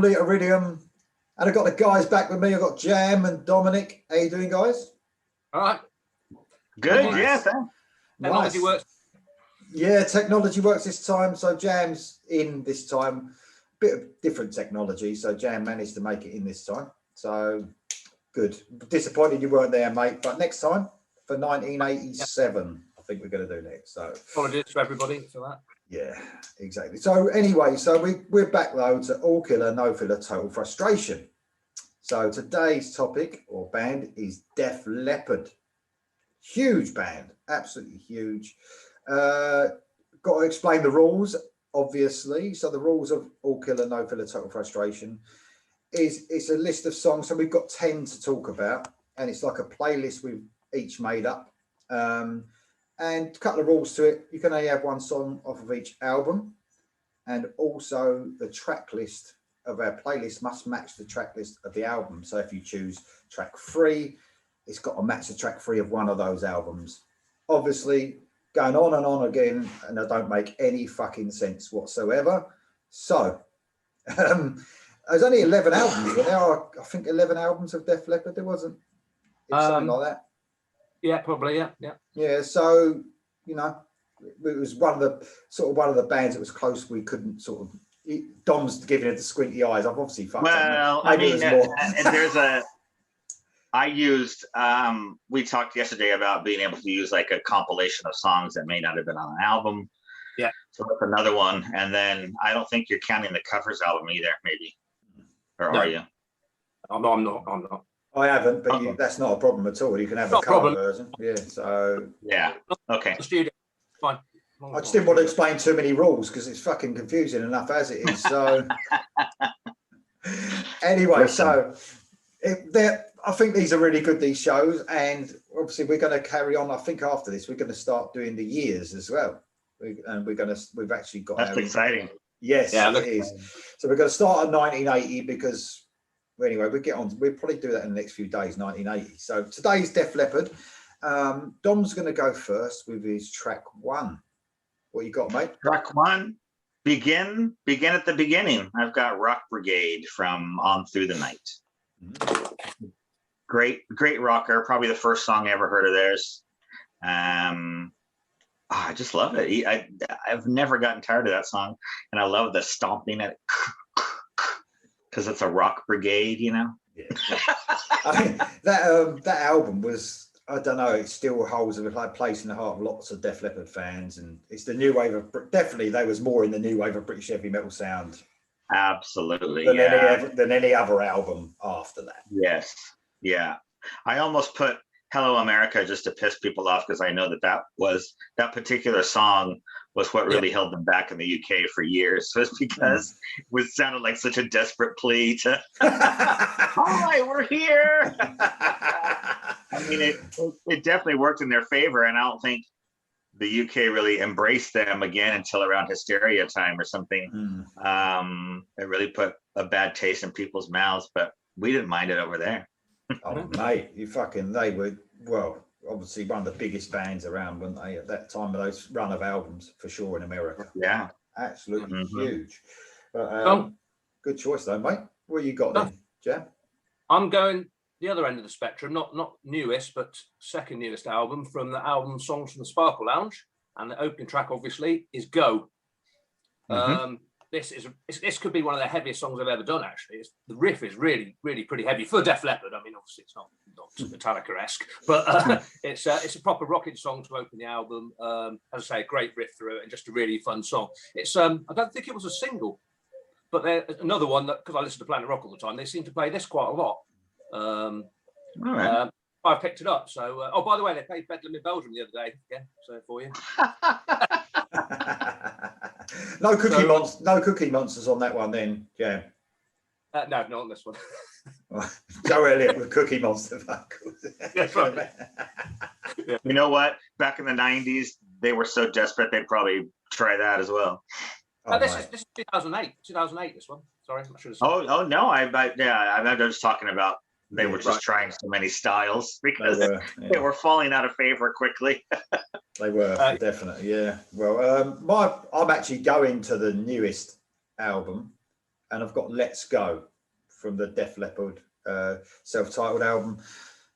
Lee Iridium, and I've got the guys back with me. I've got Jam and Dominic. How you doing, guys? All right. Good, nice. yeah. Thanks. Technology works. Yeah, technology works this time. So Jam's in this time. Bit of different technology. So Jam managed to make it in this time. So good. Disappointed you weren't there, mate. But next time for 1987, I think we're going to do next. So apologies to everybody for that. Yeah, exactly. So anyway, we're back though to All Killer, No Filler, Total Frustration. So today's topic or band is Def Leppard. Huge band, absolutely huge. Got to explain the rules, obviously. So the rules of All Killer, No Filler, Total Frustration is it's a list of songs. So we've got 10 to talk about, and it's like a playlist we've each made up. And a couple of rules to it. You can only have one song off of each album. And also the track list of our playlist must match the track list of the album. So if you choose track 3, it's got to match the track 3 of one of those albums. Obviously, going on again, and they don't make any fucking sense whatsoever. So, there's only 11 albums. There are, I think, 11 albums of Def Leppard. There wasn't something like that. Yeah, probably. Yeah. Yeah. So it was one of the bands that was close. We couldn't sort of. Dom's giving it the squinty eyes. I've obviously fucked up. Well, I mean, I used. We talked yesterday about being able to use like a compilation of songs that may not have been on an album. Yeah. So that's another one, and then I don't think you're counting the covers album either, maybe, or are you? I'm not. I haven't, but that's not a problem at all. You can have a cover version. Yeah. So. Yeah. Okay. Studio. Fine. I just didn't want to explain too many rules because it's fucking confusing enough as it is. So. Anyway, so I think these are really good, these shows, and obviously we're going to carry on. I think after this we're going to start doing the years as well, we've actually got. That's exciting. Yes, yeah, it is. So we're going to start at 1980 because. Anyway, we'll probably do that in the next few days, 1980. So today's Def Leppard. Dom's going to go first with his track 1. What you got, mate? Track 1, begin at the beginning. I've got Rock Brigade from On Through the Night. Mm-hmm. Great rocker. Probably the first song I ever heard of theirs. I just love it. I've never gotten tired of that song, and I love the stomping at. Because it's a rock brigade, Yeah. I mean, that album was, I don't know, it still holds a place in the heart of lots of Def Leppard fans, and it's the new wave of, definitely there was more in the new wave of British heavy metal sound. Absolutely, than any other album after that. Yes, yeah. I almost put Hello America just to piss people off because I know that particular song was what really held them back in the UK for years, was because it sounded like such a desperate plea to, hi, we're here. I mean, it definitely worked in their favor, and I don't think the UK really embraced them again until around Hysteria time or something. It really put a bad taste in people's mouths, but we didn't mind it over there. Oh, mate, they were, well, obviously one of the biggest bands around, weren't they, at that time of those run of albums, for sure, in America. Yeah. Absolutely huge. But, good choice, though, mate. What you got then, Jam? I'm going the other end of the spectrum, not newest, but second newest album from the album Songs from the Sparkle Lounge. And the opening track, obviously, is Go. This could be one of the heaviest songs I've ever done, actually. The riff is really, really pretty heavy for Def Leppard. I mean, obviously it's not Metallica-esque, but it's a proper rocking song to open the album. As I say, a great riff through it and just a really fun song. It's I don't think it was a single, but there's another one that, because I listen to Planet Rock all the time, they seem to play this quite a lot. All right. I picked it up. So, by the way, they played Bedlam in Belgium the other day. Yeah, so for you. No cookie monsters on that one then, Jam. No, not on this one. Joe Elliott with Cookie Monster. That's right. You know what? Back in the 90s, they were so desperate they'd probably try that as well. This is 2008. 2008. This one. Sorry, I'm not sure. Oh no! I'm just talking about. They were just trying so many styles because they were falling out of favor quickly. They were definitely, yeah. Well, I'm actually going to the newest album, and I've got Let's Go from the Def Leppard self-titled album.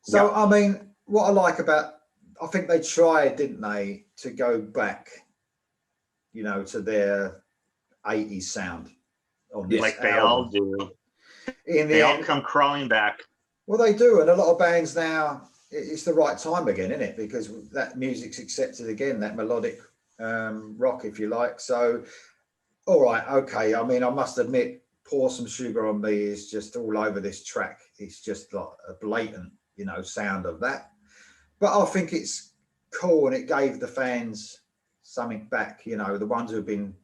So, I mean, what I like about, I think they tried, didn't they, to go back, you know, to their 80s sound on this like they album. all do. They all come crawling back. Well, they do, and a lot of bands now, it's the right time again, isn't it? Because that music's accepted again, that melodic rock, if you like. So, all right, okay. I mean, I must admit, Pour Some Sugar on Me is just all over this track. It's just like a blatant, you know, sound of that. But I think it's cool, and it gave the fans something back, you know, the ones who've been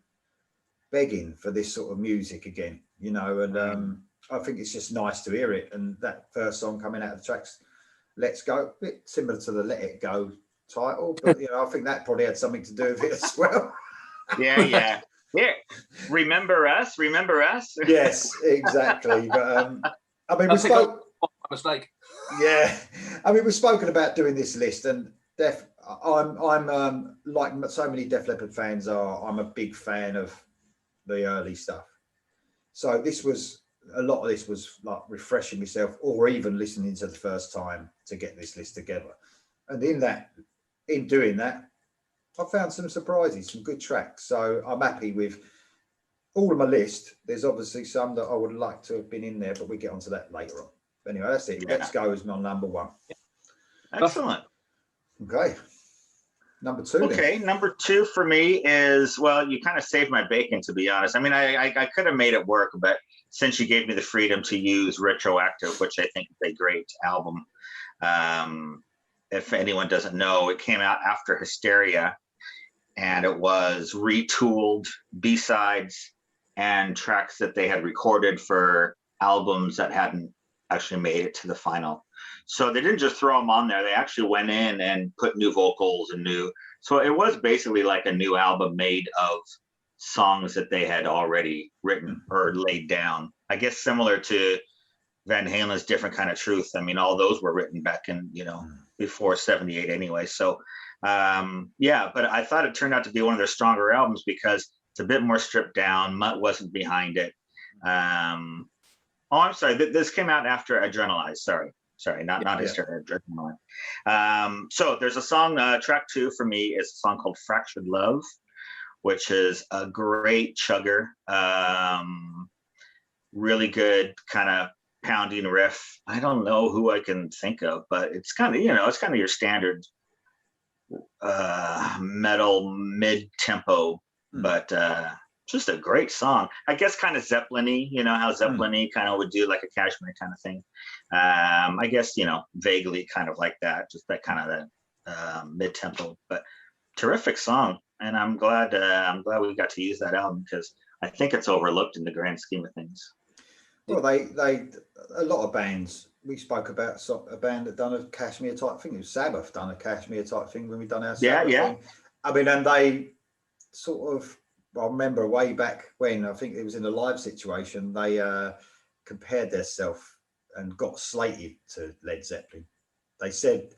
begging for this sort of music again, you know, and I think it's just nice to hear it. And that first song coming out of the tracks, Let's Go, a bit similar to the Let It Go title, but, you know, I think that probably had something to do with it as well. Yeah. Remember us? Yes, exactly. But I mean, we spoke. Mistake. Yeah, I mean, we've spoken about doing this list, and I'm like so many Def Leppard fans are. I'm a big fan of the early stuff. So a lot of this was like refreshing myself, or even listening to the first time to get this list together. And in doing that, I found some surprises, some good tracks. So I'm happy with all of my list. There's obviously some that I would like to have been in there, but we get onto that later on. But anyway, that's it. Let's Go is my number one. Excellent. Okay. Number two. Okay, then. Number two for me is, well, you kind of saved my bacon, to be honest. I mean, I could have made it work, but since you gave me the freedom to use Retroactive, which I think is a great album. If anyone doesn't know, it came out after Hysteria, and it was retooled B-sides and tracks that they had recorded for albums that hadn't actually made it to the final. So they didn't just throw them on there. They actually went in and put new vocals and so it was basically like a new album made of songs that they had already written or laid down. I guess similar to Van Halen's Different Kind of Truth. I mean, all those were written back in, you know, before 78 anyway. So but I thought it turned out to be one of their stronger albums because it's a bit more stripped down. Mutt wasn't behind it. I'm sorry. This came out after Adrenalize. Sorry, not Hysteria, Adrenaline. So there's a song, track 2 for me is a song called Fractured Love, which is a great chugger. Really good kind of pounding riff. I don't know who I can think of, but it's kind of, you know, it's kind of your standard metal mid-tempo, but just a great song. I guess kind of Zeppelin-y, you know, how Zeppelin-y kind of would do like a Kashmir kind of thing. I guess, you know, vaguely kind of like that, just that kind of that mid-tempo, but terrific song. And I'm glad we got to use that album because I think it's overlooked in the grand scheme of things. Well, they a lot of bands. We spoke about a band that done a Kashmir type thing. It was Sabbath done a Kashmir type thing when we done our Sabbath thing. I mean, and they sort of, I remember way back when, I think it was in a live situation, they compared themselves and got slated to Led Zeppelin. They said,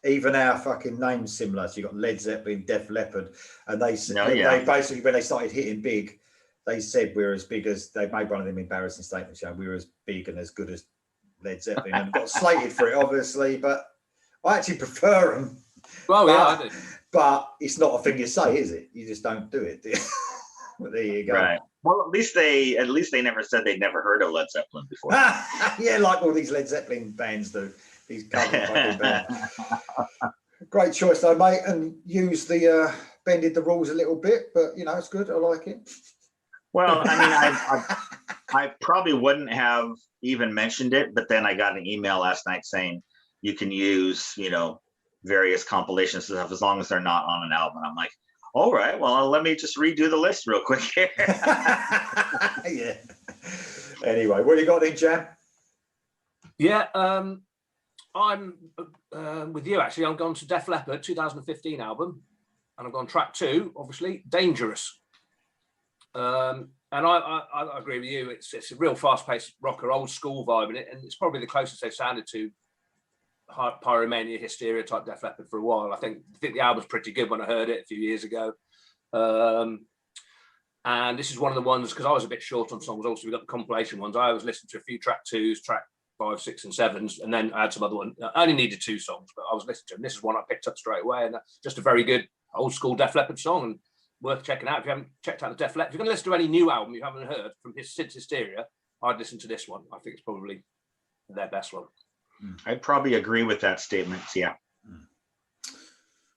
even our fucking name's similar. So you got Led Zeppelin, Def Leppard, and they basically, when they started hitting big, they said we're as big as, they made one of them embarrassing statements, you know, we were as big and as good as Led Zeppelin, and got slated for it, obviously, but I actually prefer them. Well, I do. But it's not a thing you say, is it? You just don't do it. Well, there you go. Right. Well, at least they never said they'd never heard of Led Zeppelin before. Yeah, like all these Led Zeppelin bands do. These cover fucking bands. Great choice though, mate, and used the bended the rules a little bit, but you know, it's good. I like it. Well, I mean, I probably wouldn't have even mentioned it, but then I got an email last night saying you can use, you know, various compilations and stuff as long as they're not on an album. I'm like, all right, well, let me just redo the list real quick here. Yeah. Anyway, what you got in, Jam? Yeah, I'm with you actually. I'm going to Def Leppard 2015 album, and I've gone track 2, obviously, Dangerous. And I agree with you. It's a real fast-paced rocker, old school vibe in it, and it's probably the closest they've sounded to Pyromania, Hysteria type Def Leppard for a while. I think the album's pretty good when I heard it a few years ago. And this is one of the ones, because I was a bit short on songs. Also, we got the compilation ones. I always listened to a few track 2s, track 5, 6, and 7s, and then I had some other one. I only needed 2 songs, but I was listening to them. This is one I picked up straight away, and that's just a very good old school Def Leppard song, and worth checking out. If you haven't checked out the Def Leppard, if you're going to listen to any new album you haven't heard from since Hysteria, I'd listen to this one. I think it's probably their best one. I'd probably agree with that statement. Yeah.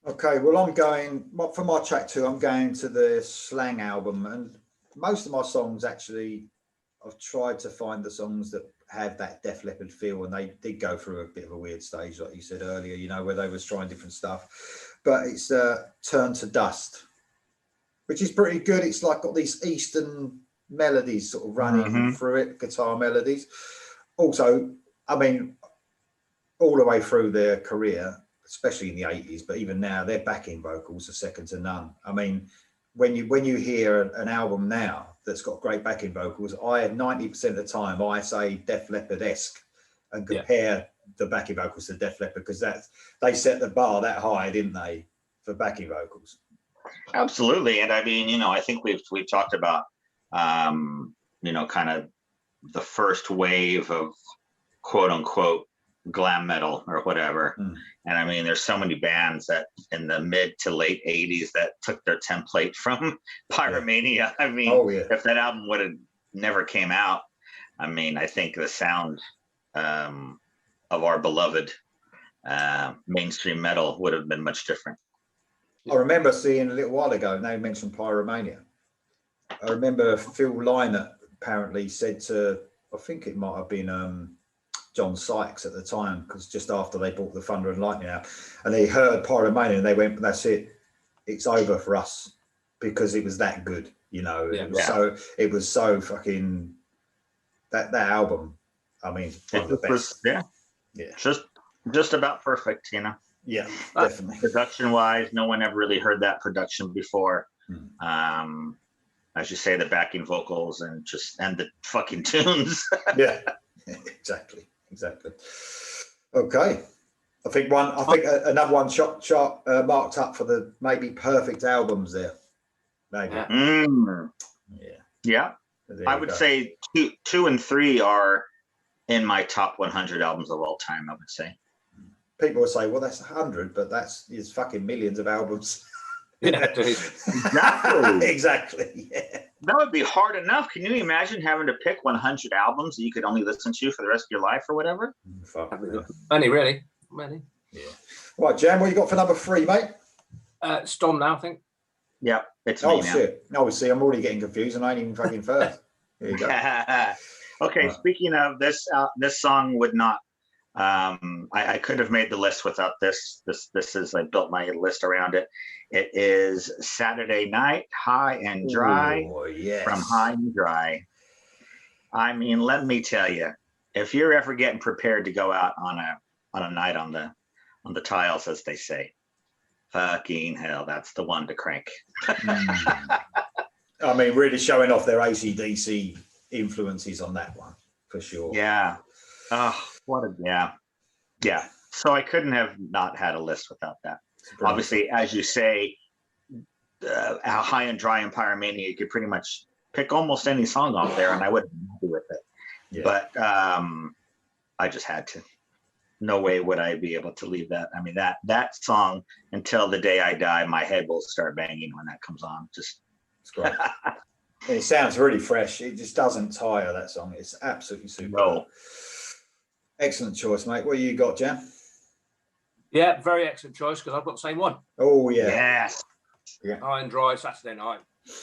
Okay, well, I'm going for my track 2. I'm going to the Slang album, and most of my songs actually, I've tried to find the songs that have that Def Leppard feel, and they did go through a bit of a weird stage, like you said earlier, you know, where they was trying different stuff. But it's Turn to Dust, which is pretty good. It's like got these Eastern melodies sort of running through it, guitar melodies. Also, I mean, all the way through their career, especially in the 80s, but even now, their backing vocals are second to none. I mean, when you hear an album now that's got great backing vocals, 90% of the time I say Def Leppard-esque and compare the backing vocals to Def Leppard, because they set the bar that high, didn't they, for backing vocals? Absolutely. And I mean, you know, I think we've talked about, you know, kind of the first wave of quote unquote glam metal or whatever. And I mean, there's so many bands that in the mid to late 80s that took their template from Pyromania. I mean, if that album would have never came out, I mean, I think the sound of our beloved mainstream metal would have been much different. I remember seeing a little while ago, and they mentioned Pyromania. I remember Phil Lynott apparently said to, I think it might have been John Sykes at the time, because just after they bought the Thunder and Lightning out, and they heard Pyromania and they went, that's it, it's over for us, because it was that good, you know. It was so fucking that album. I mean, one of the best. Just about perfect, you know. Yeah, definitely. Production wise, no one ever really heard that production before. As you say, the backing vocals and the fucking tunes. Yeah, exactly. Okay, I think another one shot marked up for the maybe perfect albums there. Maybe. Yeah. I would say 2 and 3 are in my top 100 albums of all time, I would say. People would say, well, that's 100, but it's fucking millions of albums. Exactly. Exactly. Yeah. That would be hard enough. Can you imagine having to pick 100 albums that you could only listen to for the rest of your life or whatever? Many, really. Yeah. Right, Jan, what you got for number 3, mate? It's Dom now, I think. Yeah, it's me now. Shit. No, see, I'm already getting confused, and I ain't even fucking first. Here you go. Okay, speaking of this song would not. I could have made the list without this. This is, I built my list around it. It is Saturday Night, High and Dry. From High and Dry. I mean, let me tell you, if you're ever getting prepared to go out on a night on the tiles, as they say, fucking hell, that's the one to crank. I mean, really showing off their AC/DC influences on that one, for sure. Yeah. Oh, yeah. So I couldn't have not had a list without that. Obviously, as you say, High and Dry and Pyromania, you could pretty much pick almost any song off there, and I wouldn't be happy with it. Yeah. But I just had to. No way would I be able to leave that. I mean, that song, until the day I die, my head will start banging when that comes on. It's great. It sounds really fresh. It just doesn't tire, that song. It's absolutely super. No. Excellent choice, mate. What you got, Jan? Yeah, very excellent choice, because I've got the same one. Oh, yeah. Yes. Yeah. High and Dry, Saturday Night.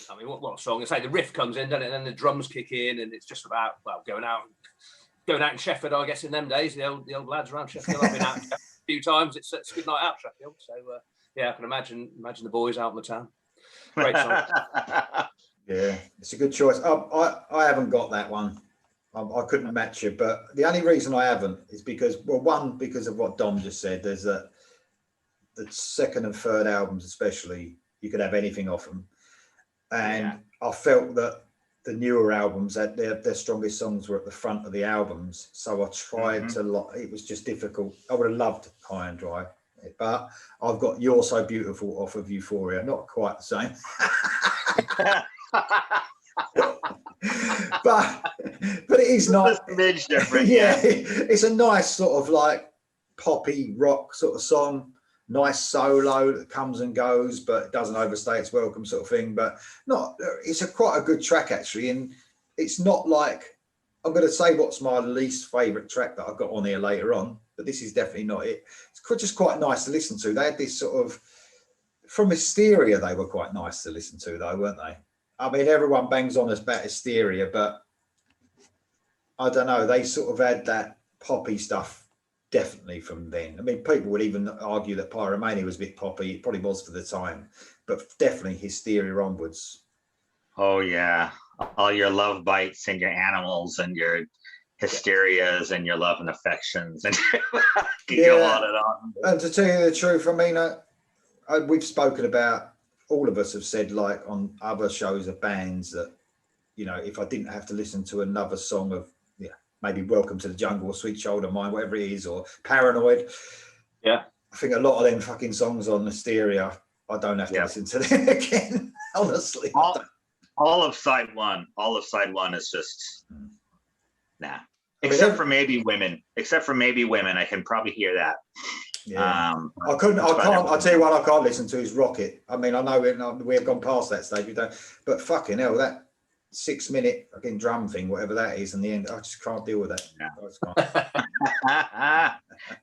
I mean, what a song. It's like the riff comes in, doesn't it? And then the drums kick in, and it's just about, well, going out in Sheffield, I guess, in them days, the old lads around Sheffield. I've been out a few times. It's a good night out, Sheffield. So, yeah, I can imagine the boys out in the town. Great song. Yeah, it's a good choice. I haven't got that one. I couldn't match it, but the only reason I haven't is because, well, one, because of what Dom just said. There's the second and third albums, especially, you could have anything off them, and I felt that the newer albums had their strongest songs were at the front of the albums. So I tried to. It was just difficult. I would have loved High and Dry, but I've got You're So Beautiful off of Euphoria. Not quite the same. but it is not. Just a smidge different. Yeah, it's a nice sort of like poppy rock sort of song. Nice solo that comes and goes, but doesn't overstay its welcome, sort of thing. But not. It's quite a good track actually, and it's not like I'm going to say what's my least favourite track that I've got on here later on, but this is definitely not it. It's just quite nice to listen to. They had this sort of from Hysteria. They were quite nice to listen to, though, weren't they? I mean, everyone bangs on us about Hysteria, but I don't know. They sort of had that poppy stuff. Definitely from then. I mean, people would even argue that Pyromania was a bit poppy. It probably was for the time, but definitely Hysteria onwards. Oh yeah, all your love bites and your animals and your hysterias and your love and affections and go on and on. And to tell you the truth, I mean, we've spoken about. All of us have said, like on other shows of bands, that if I didn't have to listen to another song of maybe Welcome to the Jungle or Sweet Child of Mine, whatever it is, or Paranoid. Yeah. I think a lot of them fucking songs on Hysteria, I don't have to listen to them again, honestly. All of side one is just, nah. Except for maybe women, I can probably hear that. Yeah. I'll tell you what I can't listen to is Rocket. I mean, I know we have gone past that stage, but fucking hell, that 6-minute fucking drum thing, whatever that is, in the end, I just can't deal with that. Yeah. I just can't.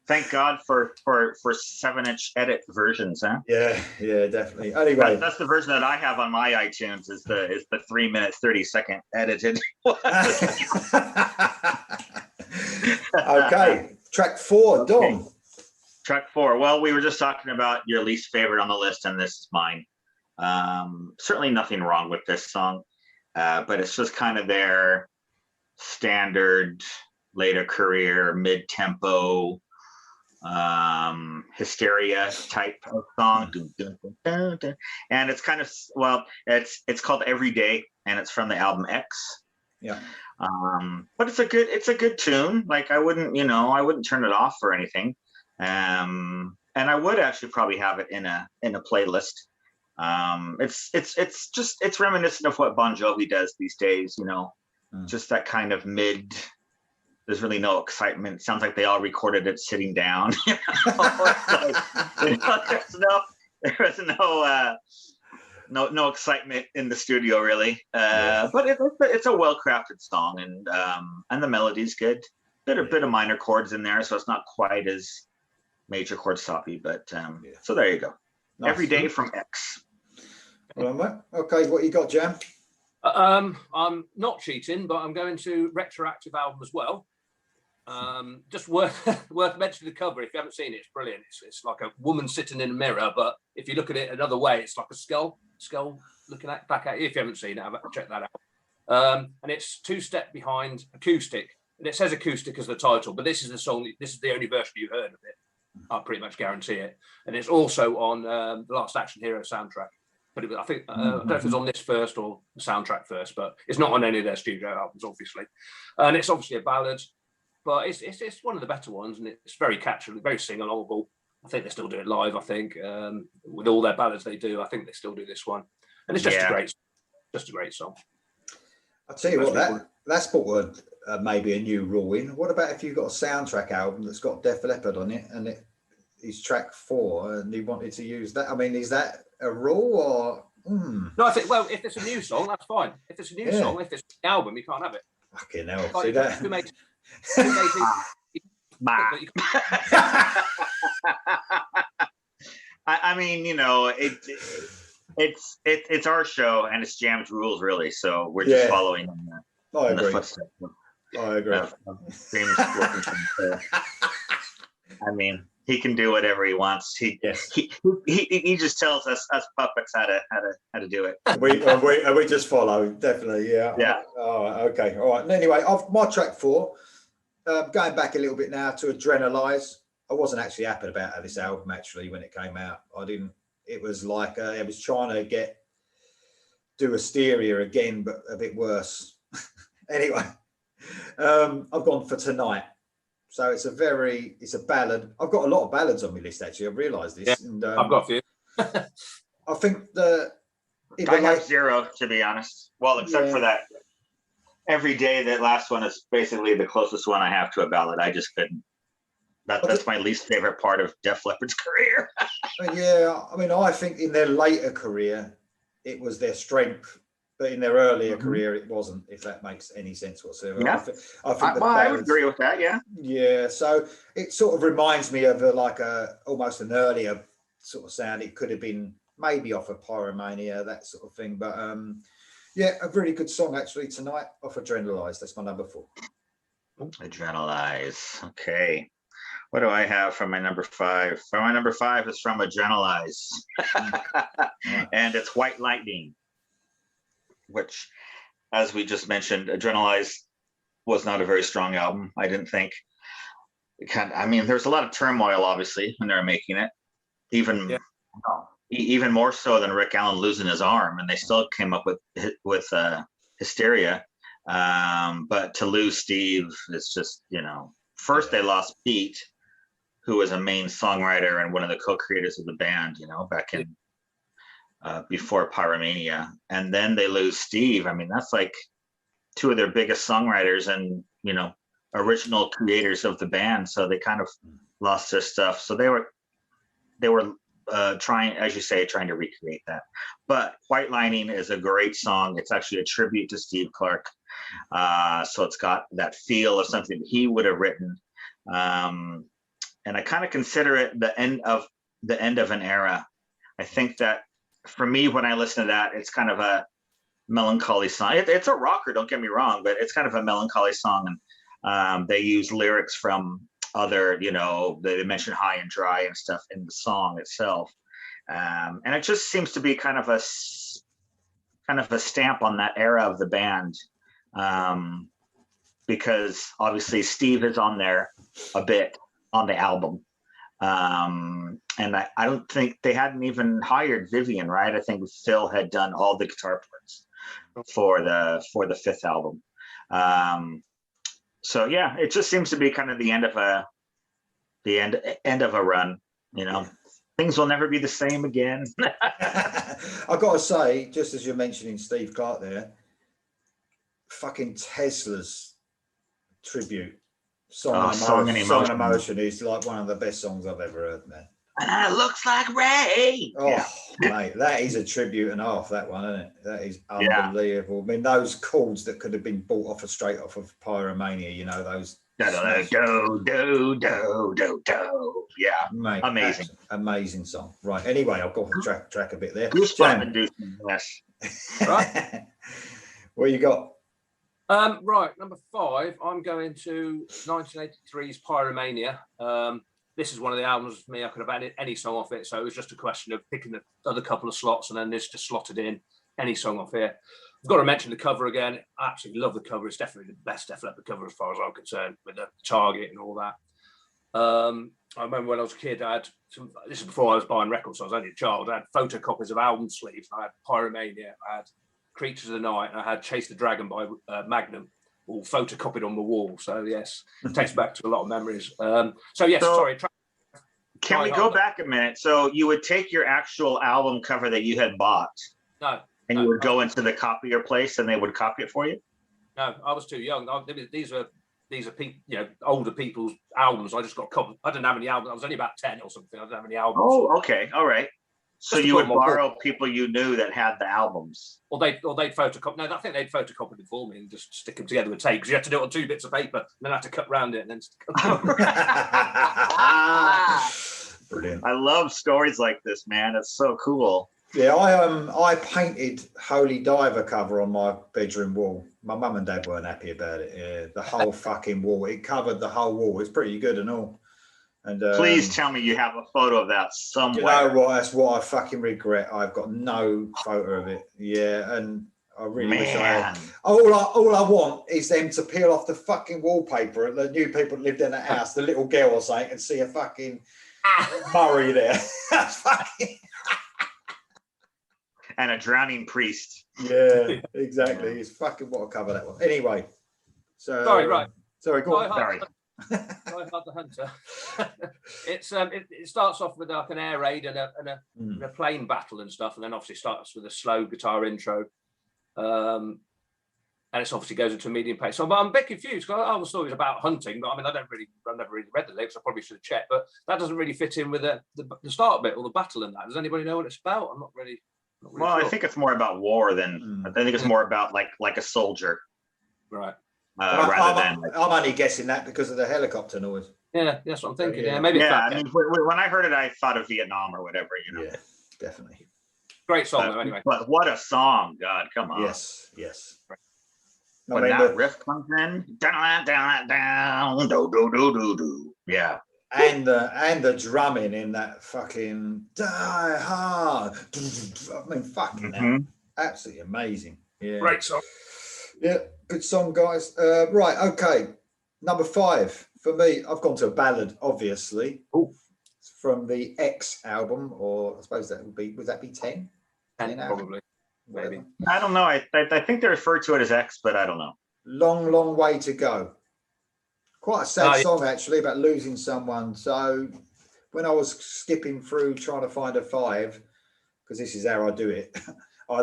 Thank God for 7-inch edit versions, huh? Yeah, definitely. Anyway, that's the version that I have on my iTunes. Is the 3-minute 30-second edited. Okay, track 4, Dom. Track 4. Well, we were just talking about your least favorite on the list, and this is mine. Certainly nothing wrong with this song. But it's just kind of their standard later career mid-tempo hysteria type of song. And it's kind of, it's called Every Day, and it's from the album X. Yeah. But it's a good tune. Like I wouldn't turn it off or anything. And I would actually probably have it in a playlist. It's reminiscent of what Bon Jovi does these days, just that kind of mid. There's really no excitement. It sounds like they all recorded it sitting down. There's no excitement in the studio really. But it's a well-crafted song, and the melody's good. Bit of minor chords in there, so it's not quite as major chord stoppy. But so there you go. Nice. Every Day from X. Okay, what you got, Jam? I'm not cheating, but I'm going to retroactive album as well. Just worth mentioning the cover. If you haven't seen it, it's brilliant. It's like a woman sitting in a mirror, but if you look at it another way, it's like a skull looking back at you. If you haven't seen it, check that out. And it's Two Step Behind acoustic, and it says acoustic as the title, but this is the song. This is the only version you've heard of it. I pretty much guarantee it. And it's also on the Last Action Hero soundtrack. But I think I don't know if it's on this first or the soundtrack first, but it's not on any of their studio albums, obviously. And it's obviously a ballad, but it's one of the better ones, and it's very catchy, very sing-alongable. I think they still do it live. I think with all their ballads they do, I think they still do this one, and it's just a great song. I'll tell you what, that's put maybe a new rule in. What about if you've got a soundtrack album that's got Def Leppard on it, and it is track 4, and you wanted to use that? I mean, is that a rule or? No, I think, well, if it's a new song, that's fine. If it's a new song, if it's an album, you can't have it. Fucking hell. See that? I mean, it's our show and it's Jam's rules, really. So we're just following in the footsteps. I agree. I mean, he can do whatever he wants. He just tells us puppets how to do it. we just follow, definitely. Yeah. Oh, okay. All right. And anyway, my track 4, going back a little bit now to Adrenalize. I wasn't actually happy about this album actually when it came out. It was like I was trying to do Hysteria again, but a bit worse. Anyway, I've gone for Tonight. So it's a ballad. I've got a lot of ballads on my list actually. I've realised this. Yeah, and, I've got a few. I think the I have zero, to be honest. Well, except for that Every Day, that last one is basically the closest one I have to a ballad. I just couldn't. That's my least favorite part of Def Leppard's career. Yeah, I mean, I think in their later career, it was their strength, but in their earlier career, it wasn't. If that makes any sense whatsoever. Yeah, I think I would agree with that. Yeah. Yeah, so it sort of reminds me of almost an earlier sort of sound. It could have been maybe off of Pyromania, that sort of thing. But yeah, a really good song actually tonight off Adrenalize. That's my number 4. Adrenalize. Okay. What do I have for my number 5? For my number 5 is from Adrenalize. And it's White Lightning, which, as we just mentioned, Adrenalize was not a very strong album, I didn't think. There's a lot of turmoil, obviously, when they were making it. Even more so than Rick Allen losing his arm, and they still came up with Hysteria. But to lose Steve is just, first they lost Pete, who was a main songwriter and one of the co-creators of the band, back in before Pyromania. And then they lose Steve. I mean, that's like 2 of their biggest songwriters and, original creators of the band. So they kind of lost their stuff. So they were trying, as you say, trying to recreate that. But White Lining is a great song. It's actually a tribute to Steve Clark. So it's got that feel of something he would have written. And I kind of consider it the end of an era. I think that for me, when I listen to that, it's kind of a melancholy song. It's a rocker, don't get me wrong, but it's kind of a melancholy song. And they use lyrics from other, they mention High and Dry and stuff in the song itself. And it just seems to be kind of a stamp on that era of the band. Because obviously Steve is on there a bit on the album. And I don't think they hadn't even hired Vivian, right? I think Phil had done all the guitar parts for the 5th album. So yeah, it just seems to be kind of the end of a run, Things will never be the same again. I've got to say, just as you're mentioning Steve Clark there, fucking Tesla's tribute Song and Emotion is like one of the best songs I've ever heard, man. And it looks like Ray. Oh, mate, that is a tribute and a half, that one, isn't it? That is unbelievable. I mean, those chords that could have been bought straight off of Pyromania, those. Do. Yeah, mate, amazing song. Right, anyway, I've got to track a bit there. Yes. Right. What you got? Right, number 5, I'm going to 1983's Pyromania. This is one of the albums for me. I could have added any song off it, so it was just a question of picking the other couple of slots, and then this just slotted in any song off here. I've got to mention the cover again. I absolutely love the cover. It's definitely the best Def Leppard cover as far as I'm concerned, with the target and all that. I remember when I was a kid, this is before I was buying records, so I was only a child. I had photocopies of album sleeves. I had Pyromania, I had Creatures of the Night, and I had Chase the Dragon by Magnum, all photocopied on the wall. So yes, it takes back to a lot of memories. Sorry. Can we go back a minute? So you would take your actual album cover that you had bought, and you would go into the copier place, and they would copy it for you? No, I was too young. These are older people's albums. I just got copied. I didn't have any albums. I was only about 10 or something. I didn't have any albums. Oh, okay, all right. So you would borrow people you knew that had the albums, or they'd photocopy. No, I think they'd photocopy them for me and just stick them together with tape, because you had to do it on 2 bits of paper, and then I had to cut around it and then. Brilliant. I love stories like this, man. It's so cool. Yeah, I painted Holy Diver cover on my bedroom wall. My mum and dad weren't happy about it. Yeah, the whole fucking wall. It covered the whole wall. It's pretty good and all. And please tell me you have a photo of that somewhere. You know what? That's what I fucking regret. I've got no photo of it. Yeah, and I really wish I had. All I want is them to peel off the fucking wallpaper and the new people that lived in that house, the little girl or something, and see a fucking Murray there. That's fucking. And a drowning priest. Yeah, exactly. It's fucking what a cover that was. Anyway, so sorry, right. Sorry, go on. Sorry. Die Hard the Hunter. It starts off with like an air raid and a plane battle and stuff, and then obviously starts with a slow guitar intro. And it obviously goes into a medium pace. So I'm a bit confused because I always thought it was about hunting, but I mean, I've never really read the lyrics. I probably should have checked, but that doesn't really fit in with the start bit or the battle and that. Does anybody know what it's about? I'm not really Well, sure. I think it's more about war than, I think it's more about like a soldier. Right. Rather than. I'm only guessing that because of the helicopter noise. Yeah, that's what I'm thinking. Yeah. Yeah, maybe. Yeah, I mean, when I heard it, I thought of Vietnam or whatever, you know. Yeah, definitely. Great song, though, anyway. But what a song, God, come on. Yes. When that riff comes in, down, down, down, do, do, do, do, do. Yeah. And the drumming in that fucking Die Hard. I mean, fucking hell. Absolutely amazing. Yeah. Great song. Yeah, good song, guys. Right, okay. Number 5 for me. I've gone to a ballad, obviously. Oh. From the X album, or I suppose that would that be 10? 10 probably. Maybe. I don't know. I think they refer to it as X, but I don't know. Long Way to Go. Quite a sad song, actually, about losing someone. So when I was skipping through trying to find a 5, because this is how I do it, I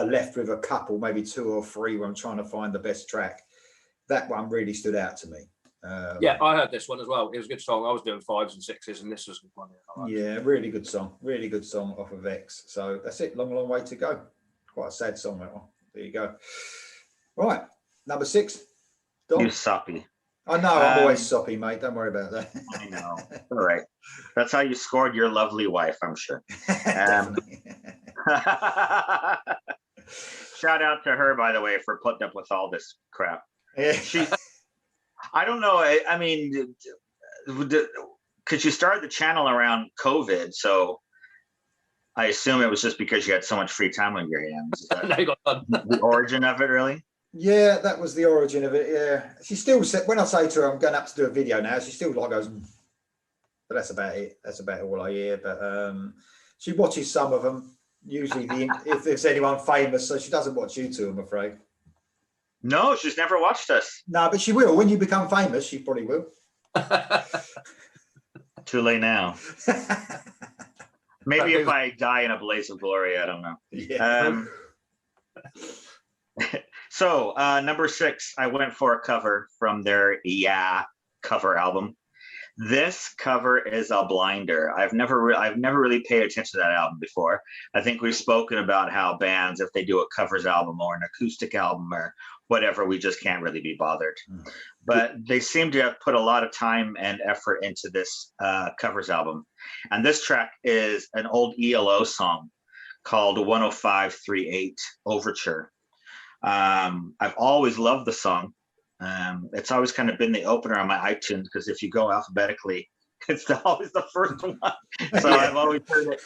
left with a couple, maybe 2 or 3 when I'm trying to find the best track. That one really stood out to me. Yeah, I heard this one as well. It was a good song. I was doing 5s and 6s, and this was one. Yeah, really good song. Really good song off of X. So that's it. Long Way to Go. Quite a sad song, that one. There you go. Right, number 6. Dom. You soppy. I know, I'm always soppy, mate. Don't worry about that. I know. All right. That's how you scored your lovely wife, I'm sure. Shout out to her, by the way, for putting up with all this crap. Yeah. I don't know. I mean, because you started the channel around COVID, so I assume it was just because you had so much free time on your hands. Is that No, you got done. the origin of it, really? Yeah, that was the origin of it. Yeah, she still said, when I say to her I'm going up to do a video now, she still like goes, but that's about it. That's about all I hear. But she watches some of them. Usually, if there's anyone famous, so she doesn't watch you two, I'm afraid. No, she's never watched us. No, but she will when you become famous. She probably will. Too late now. Maybe if I die in a blaze of glory, I don't know. Yeah. So number 6, I went for a cover from their cover album. This cover is a blinder. I've never really paid attention to that album before. I think we've spoken about how bands, if they do a covers album or an acoustic album or whatever, we just can't really be bothered. But they seem to have put a lot of time and effort into this covers album. And this track is an old ELO song called 10538 Overture. I've always loved the song. It's always kind of been the opener on my iTunes, because if you go alphabetically, it's always the first one. So yeah. I've always heard it.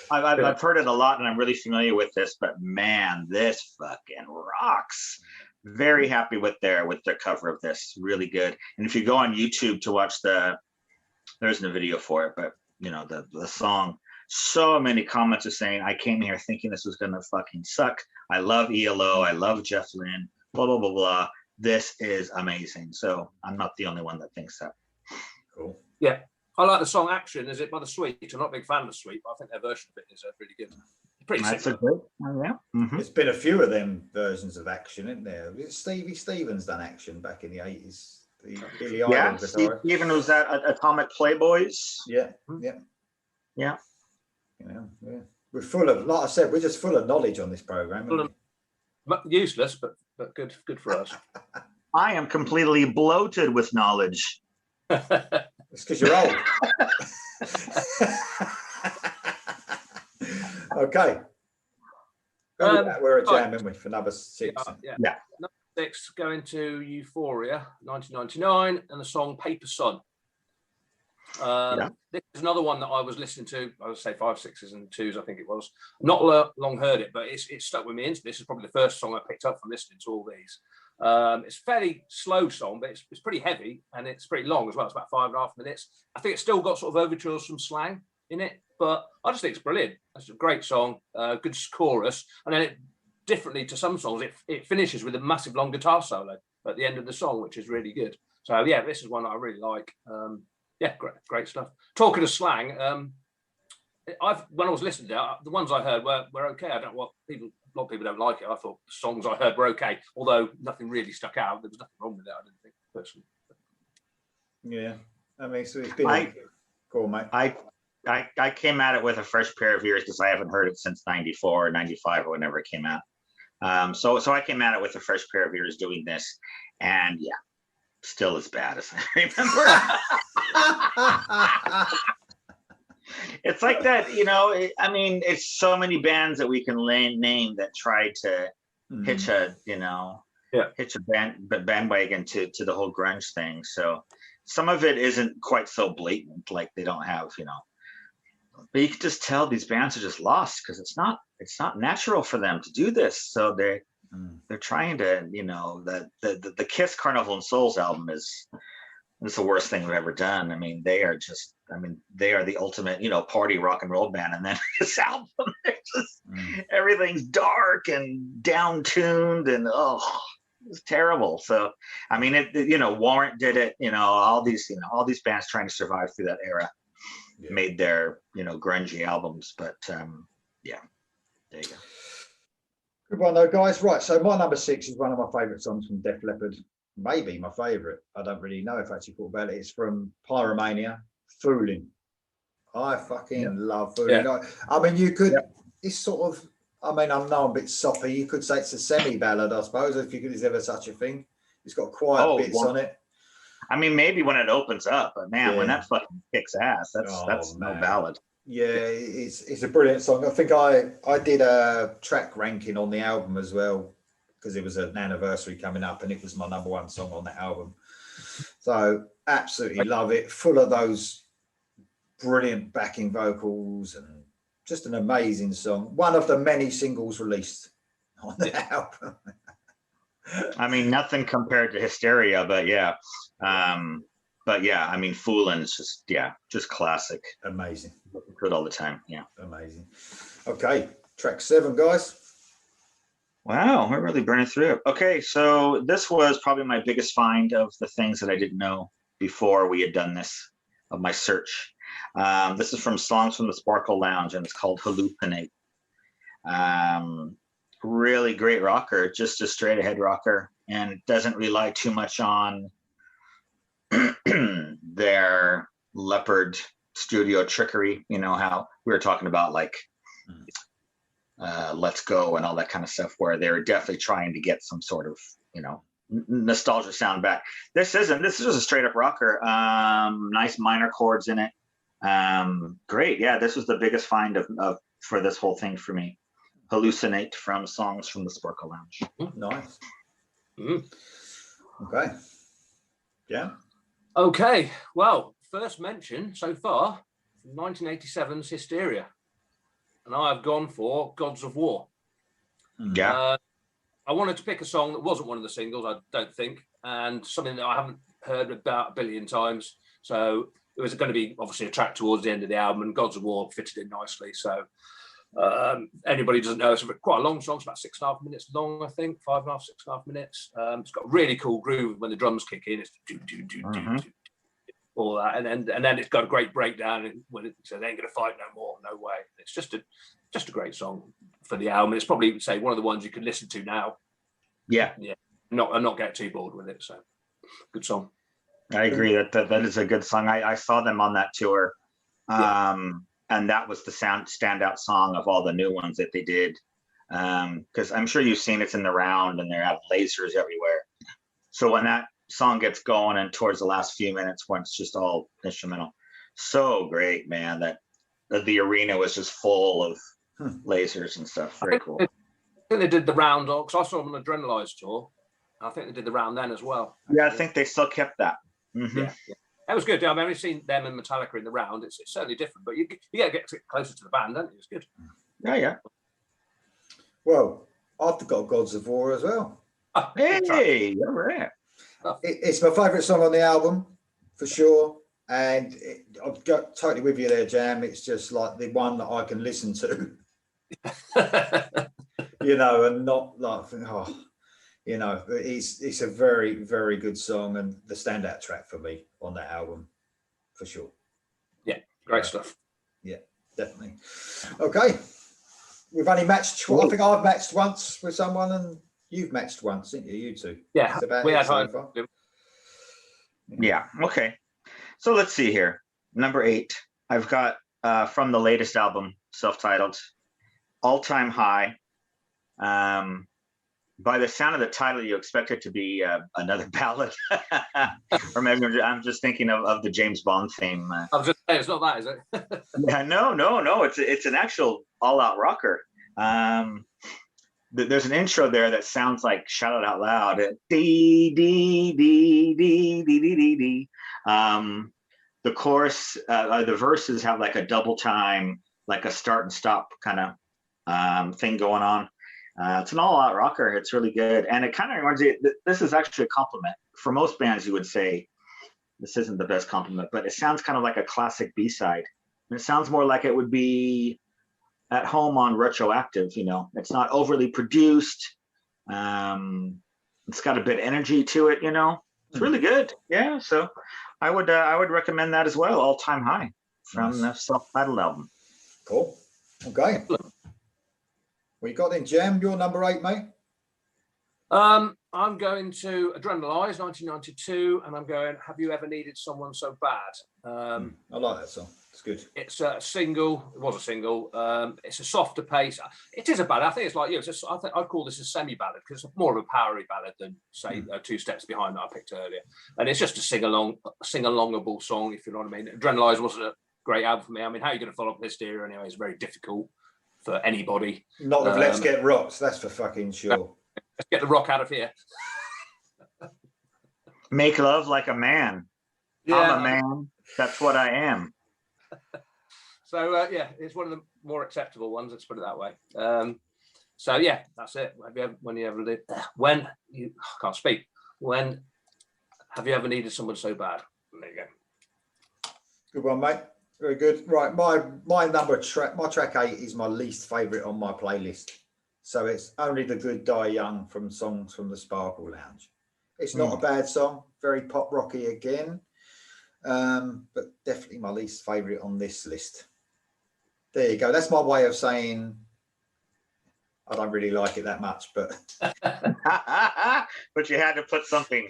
I've heard it a lot, and I'm really familiar with this. But man, this fucking rocks. Very happy with their cover of this. Really good. And if you go on YouTube to watch there's no video for it, but you know the song. So many comments are saying, I came here thinking this was gonna fucking suck. I love ELO. I love Jeff Lynne. Blah blah blah blah. This is amazing. So I'm not the only one that thinks that. Cool. Yeah, I like the song Action. Is it by The Sweet? I'm not a big fan of The Sweet, but I think their version of it is really good. Pretty That's simple. a good. Yeah. Mm-hmm. There's been a few of them versions of Action, isn't there? Stevie Stevens done Action back in the 80s. The Billy Idol guitarist. Stephen was that Atomic Playboys. Yeah. Yeah. We're full of, like I said, we're just full of knowledge on this program. Useless, but good for us. I am completely bloated with knowledge. It's because you're old. Okay. We're a jam, aren't we, for number 6? Yeah. Number 6, going to Euphoria, 1999, and the song Paper Sun. This is another one that I was listening to. I would say 5, 6s, and 2s. I think it was. Not long heard it, but it stuck with me. This is probably the first song I picked up from listening to all these. It's a fairly slow song, but it's pretty heavy, and it's pretty long as well. It's about 5.5 minutes. I think it's still got sort of overtures from slang in it, but I just think it's brilliant. It's a great song, good chorus, and then it, differently to some songs, it finishes with a massive long guitar solo at the end of the song, which is really good. So yeah, this is one that I really like. Yeah, great stuff. Talking of slang, when I was listening to it, the ones I heard were okay. I don't know what people. A lot of people don't like it. I thought the songs I heard were okay, although nothing really stuck out. There was nothing wrong with it, I didn't think, personally. Yeah, I mean, so it's been cool, mate. I came at it with a fresh pair of ears because I haven't heard it since 94 or 95 or whenever it came out. So I came at it with a fresh pair of ears doing this, and yeah, still as bad as I remember. It's like that, I mean, it's so many bands that we can name that try to hitch a bandwagon to the whole grunge thing. So some of it isn't quite so blatant, like they don't have, but you can just tell these bands are just lost because it's not natural for them to do this. So they're trying to, the Kiss Carnival and Souls album is the worst thing we've ever done. I mean, they are the ultimate, party rock and roll band. And then this album, everything's dark and down tuned and it's terrible. So, I mean, Warrant did it, all these bands trying to survive through that era made their, grungy albums. But yeah, there you go. Good one though, guys. Right, so my number 6 is one of my favourite songs from Def Leppard. Maybe my favourite. I don't really know if I actually thought about it. It's from Pyromania, Fooling. I fucking love Fooling. Yeah. I mean, you could, it's sort of, I mean, I know I'm a bit soppy. You could say it's a semi-ballad, I suppose, if there's ever such a thing. It's got quiet bits on it. I mean, maybe when it opens up, but man, when that fucking kicks ass, that's no ballad. Yeah, it's a brilliant song. I think I did a track ranking on the album as well because it was an anniversary coming up and it was my number 1 song on that album. So absolutely love it. Full of those brilliant backing vocals and just an amazing song. One of the many singles released on the album. I mean, nothing compared to Hysteria, but yeah. I mean, Foolin' is just classic. Amazing. Good all the time. Yeah. Amazing. Okay, track 7, guys. Wow, we're really burning through it. Okay, so this was probably my biggest find of the things that I didn't know before we had done this, of my search. This is from Songs from the Sparkle Lounge, and it's called Hallucinate. Really great rocker, just a straight ahead rocker, and it doesn't rely too much on their Leopard studio trickery. You know how we were talking about like Let's Go and all that kind of stuff, where they're definitely trying to get some sort of nostalgia sound back. This is just a straight up rocker. Nice minor chords in it. Great. Yeah, this was the biggest find of for this whole thing for me. Hallucinate from Songs from the Sparkle Lounge. Nice. Okay. Yeah. Okay. Well, first mention so far from 1987's Hysteria, and I've gone for Gods of War. Yeah. I wanted to pick a song that wasn't one of the singles, I don't think, and something that I haven't heard about a billion times. So it was going to be obviously a track towards the end of the album, and Gods of War fitted in nicely. So anybody who doesn't know, it's quite a long song. It's about 6.5 minutes long, I think, 5.5, 6.5 minutes. It's got a really cool groove when the drums kick in. It's do, all that, and then it's got a great breakdown. And when it says "They ain't gonna fight no more," no way. It's just a great song for the album. It's probably say one of the ones you can listen to now. Yeah. Not get too bored with it. So good song. I agree that is a good song. I saw them on that tour. And that was the standout song of all the new ones that they did. Because I'm sure you've seen it's in the round and they have lasers everywhere. So when that song gets going and towards the last few minutes when it's just all instrumental, so great, man, that the arena was just full of lasers and stuff. Very cool. I think they did the round, because I saw them on the Adrenalize tour. I think they did the round then as well. Yeah, I think they still kept that. Mm-hmm. Yeah. It was good. I've only seen them and Metallica in the round. It's certainly different, but you got to get closer to the band, don't you? It's good. Yeah. Well, I've got Gods of War as well. Oh, hey, all right. It's my favourite song on the album, for sure. And I've got totally with you there, Jam. It's just like the one that I can listen to, and not like, You know, it's a very, very good song and the standout track for me on that album, for sure. Yeah, great stuff. Yeah, definitely. Okay, we've only matched. I think I've matched once with someone, and you've matched once, didn't you? You two. Yeah, we had so far. Yeah. Okay. So let's see here. Number 8. I've got from the latest album, self-titled, All Time High. By the sound of the title, you expect it to be another ballad, or maybe I'm just thinking of the James Bond theme. I was just saying, it's not that, is it? Yeah, no. It's an actual all-out rocker. There's an intro there that sounds like Shout It Out Loud. Dee dee dee dee dee dee dee dee. The chorus, the verses have like a double time, like a start and stop kind of thing going on. It's an all-out rocker. It's really good, and it kind of reminds you. This is actually a compliment. For most bands, you would say this isn't the best compliment, but it sounds kind of like a classic B-side. And it sounds more like it would be at home on Retroactive. You know, it's not overly produced. It's got a bit of energy to it. You know, it's really good. Yeah, so I would recommend that as well. All Time High from the self-titled album. Cool. Okay. What you got then, Jam? You're number 8, mate. I'm going to Adrenalize 1992, and I'm going Have You Ever Needed Someone So Bad? I like that song. It's good. It's a single. It was a single. It's a softer pace. It is a ballad. I think it's like you. I think I'd call this a semi-ballad because it's more of a powery ballad than say Two Steps Behind that I picked earlier. And it's just a sing-alongable song, if you know what I mean. Adrenalize wasn't a great album for me. I mean, how are you going to follow up Hysteria anyway? It's very difficult for anybody. Not with Let's Get Rocked, that's for fucking sure. Let's get the rock out of here. Make love like a man. Yeah. I'm a man. That's what I am. So yeah, it's one of the more acceptable ones. Let's put it that way. So yeah, that's it. Have you ever needed someone so bad? There you go. Good one, mate. Very good. Right, my track 8 is my least favourite on my playlist. So it's Only the Good Die Young from Songs from the Sparkle Lounge. It's not a bad song, very pop rocky again, but definitely my least favourite on this list. There you go. That's my way of saying I don't really like it that much, but but you had to put something.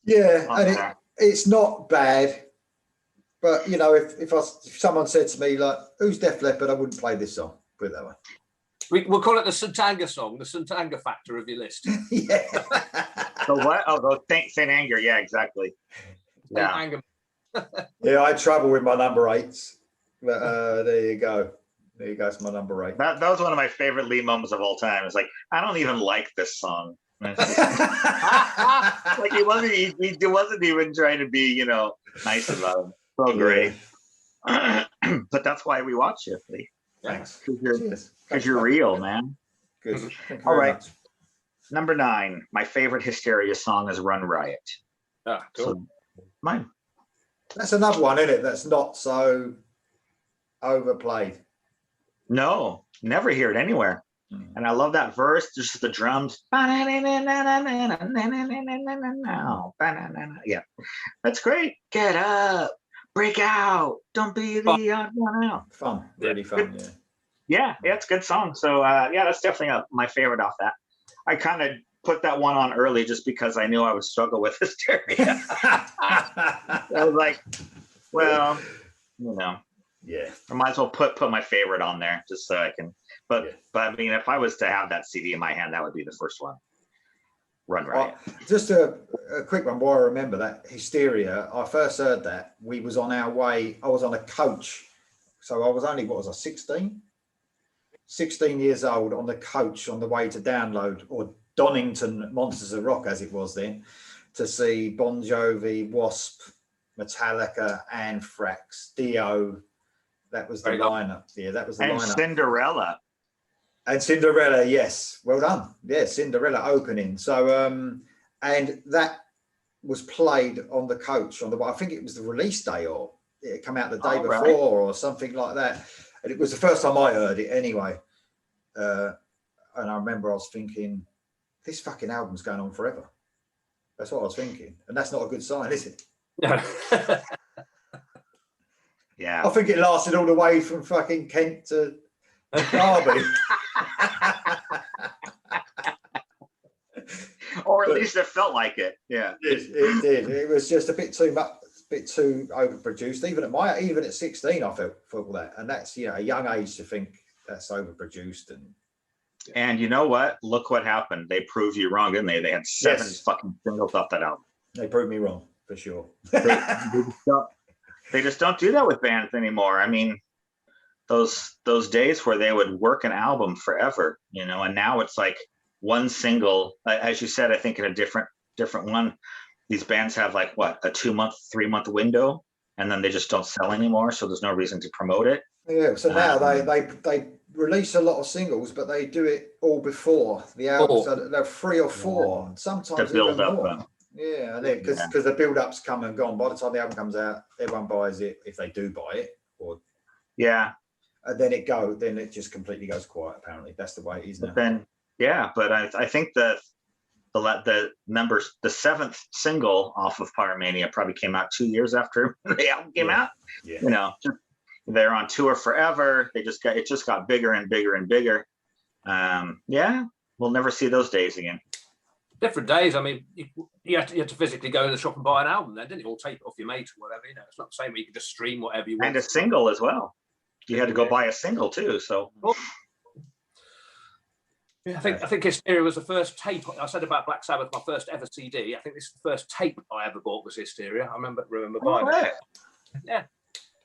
Yeah, and it's not bad. But you know, if someone said to me like, "Who's Def Leppard?" I wouldn't play this song. Put it that way. We'll call it the Santanga song, the Santanga factor of your list. Yeah. So what? Oh, Saint Anger. Yeah, exactly. Yeah. Yeah, I had trouble with my number 8s, but there you go. There you go. It's my number 8. That was one of my favorite Lee moments of all time. It's like I don't even like this song. Like he wasn't even trying to be, nice about it. So great. But that's why we watch you, Lee. Thanks. Because you're real, man. Good. All right. Number 9, my favorite Hysteria song is Run Riot. Ah, cool. So, mine. That's another one, isn't it? That's not so overplayed. No, never hear it anywhere. And I love that verse. Just the drums. Yeah, that's great. Get up, break out, don't be the odd one out. Fun, really fun. Yeah, it's a good song. So yeah, that's definitely my favorite off that. I kind of put that one on early just because I knew I would struggle with Hysteria. I was like, well, yeah, I might as well put my favorite on there just so I can. But I mean, if I was to have that CD in my hand, that would be the first one. Run Riot. Just a quick one. While I remember that Hysteria, I first heard that we was on our way. I was on a coach, so I was only 16 years old on the coach on the way to Download or Donington Monsters of Rock as it was then, to see Bon Jovi, Wasp, Metallica, Anthrax, Dio. That was the lineup. Yeah, that was the lineup. Cinderella. And Cinderella, yes. Well done. Yeah, Cinderella opening. So, and that was played on the coach I think it was the release day or it came out the day before or something like that. And it was the first time I heard it anyway. And I remember I was thinking, this fucking album's going on forever. That's what I was thinking. And that's not a good sign, is it? No. Yeah. I think it lasted all the way from fucking Kent to Derby. Or at least it felt like it. Yeah. It did. It was just a bit too much, bit too overproduced. Even at 16, I felt that. And that's, a young age to think that's overproduced. And you know what? Look what happened. They proved you wrong, didn't they? They had 7 fucking singles off that album. They proved me wrong, for sure. They just don't do that with bands anymore. I mean, those days where they would work an album forever, and now it's like one single, as you said, I think in a different one, these bands have like what, a 2-month, 3-month window, and then they just don't sell anymore. So there's no reason to promote it. Yeah. So now they release a lot of singles, but they do it all before the album. So they're 3 or 4, sometimes to build even up more. Yeah, because the build-up's come and gone. By the time the album comes out, everyone buys it if they do buy it, and then it just completely goes quiet. Apparently, that's the way it is now. But I think the numbers, the 7th single off of Pyromania probably came out 2 years after the album came out. Yeah. They're on tour forever. It just got bigger and bigger and bigger. We'll never see those days again. Different days. I mean, you had to physically go in the shop and buy an album then, didn't you? Or tape it off your mate or whatever. It's not the same where you can just stream whatever you want. And a single as well. You had to go buy a single too. So I think Hysteria was the first tape. I said about Black Sabbath, my first ever CD. I think this is the first tape I ever bought was Hysteria. I remember buying it. Yeah,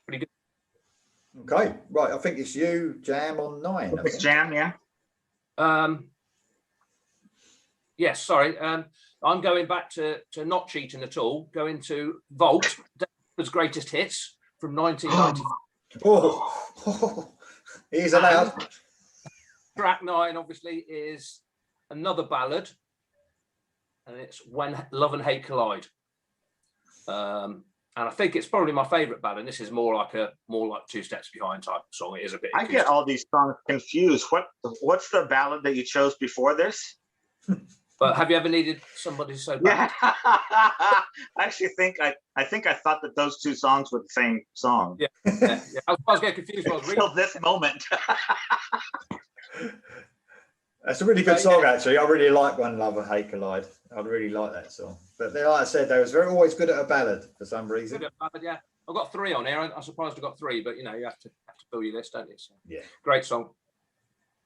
pretty good. Okay, right. I think it's you, Jam, on 9. It's Jam, yeah. Yes, sorry. I'm going back to not cheating at all. Going to Vault, David's greatest hits from 1995. He's allowed. Track 9, obviously, is another ballad, and it's When Love and Hate Collide. And I think it's probably my favourite ballad. This is more like 2 steps behind type of song. It is a bit. I get all these songs confused. What's the ballad that you chose before this? But have you ever needed somebody so bad? Yeah. I actually think I thought that those 2 songs were the same song. Yeah. I was getting confused when I was reading. Until this moment. That's a really good song, actually. I really like When Love and Hate Collide. I really like that song. But like I said, they was always good at a ballad for some reason. Good at a ballad, yeah. I've got 3 on here. I'm surprised I've got 3, but you have to fill your list, don't you? So, yeah. Great song.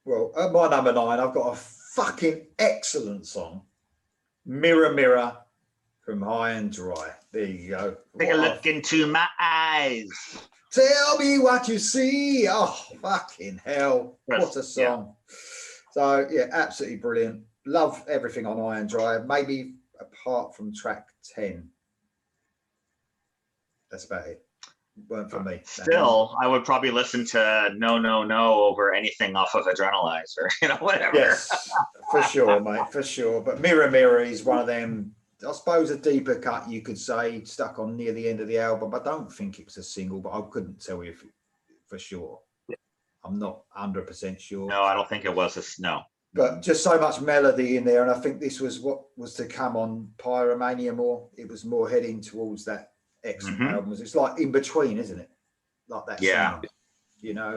Well, at my number 9, I've got a fucking excellent song. Mirror, Mirror from High and Dry. There you go. Take a look into my eyes. Tell me what you see. Oh, fucking hell. What a song. Yeah. So, yeah, absolutely brilliant. Love everything on High and Dry, maybe apart from track 10. That's about it. Weren't for me. Still, I would probably listen to No, No, No over anything off of Adrenalizer, whatever. Yes, for sure, mate, for sure. But Mirror, Mirror is one of them, I suppose a deeper cut, you could say, stuck on near the end of the album. I don't think it was a single, but I couldn't tell you for sure. I'm not 100% sure. No, I don't think it was no. But just so much melody in there, and I think this was what was to come on Pyromania more. It was more heading towards that excellent albums. It's like in between, isn't it? Like that sound,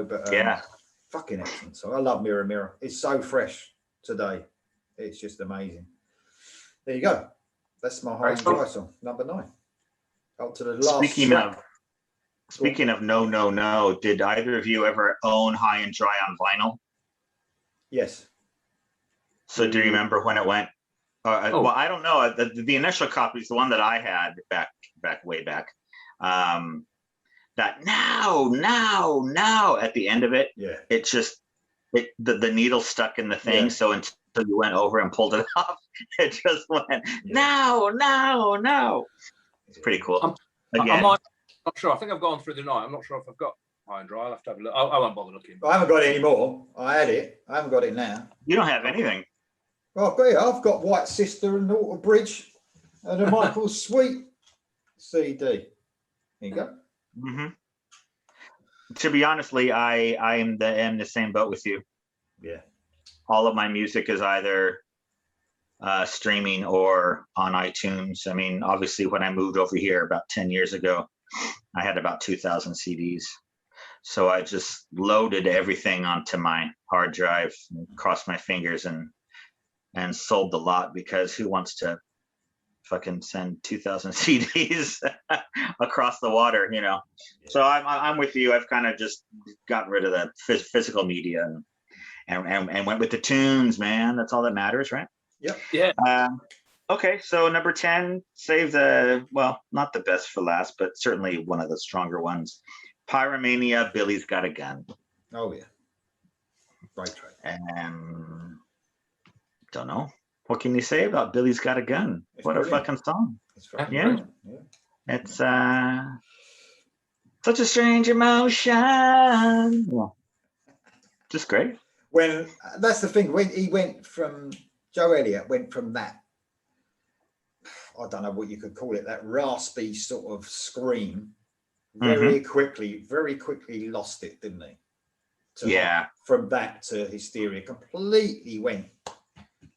but fucking excellent. So I love Mirror Mirror. It's so fresh today. It's just amazing. There you go. That's my High and Dry song, number 9. Up to the last. Speaking of No, No, No, did either of you ever own High and Dry on vinyl? Yes. So do you remember when it went? Well, I don't know. The initial copy is the one that I had way back. That now at the end of it, it just the needle stuck in the thing. So until you went over and pulled it off, it just went no. It's pretty cool. I'm not sure. I think I've gone through the night. I'm not sure if I've got High and Dry. I'll have to have a look. I won't bother looking. I haven't got it anymore. I had it. I haven't got it now. You don't have anything. Well, I've got White Sister and Alter Bridge and a Michael Sweet CD. There you go. Mm-hmm. To be honestly, I am the same boat with you. Yeah. All of my music is either streaming or on iTunes. I mean, obviously, when I moved over here about 10 years ago, I had about 2,000 CDs. So I just loaded everything onto my hard drive, and crossed my fingers, and sold the lot, because who wants to fucking send 2,000 CDs across the water, you know? So I'm with you. I've kind of just gotten rid of the physical media and went with the tunes, man. That's all that matters, right? Yep. Yeah. Okay, so number 10, save the, well, not the best for last, but certainly one of the stronger ones. Pyromania, Billy's Got a Gun. Oh yeah, great track. And don't know. What can you say about Billy's Got a Gun? It's What brilliant. a fucking song. It's fucking Yeah. brilliant. Yeah. It's such a strange emotion. Yeah. Just great. When that's the thing, when he went from, Joe Elliott went from that, I don't know what you could call it, that raspy sort of scream, very quickly lost it, didn't he? Yeah. From that to Hysteria, completely went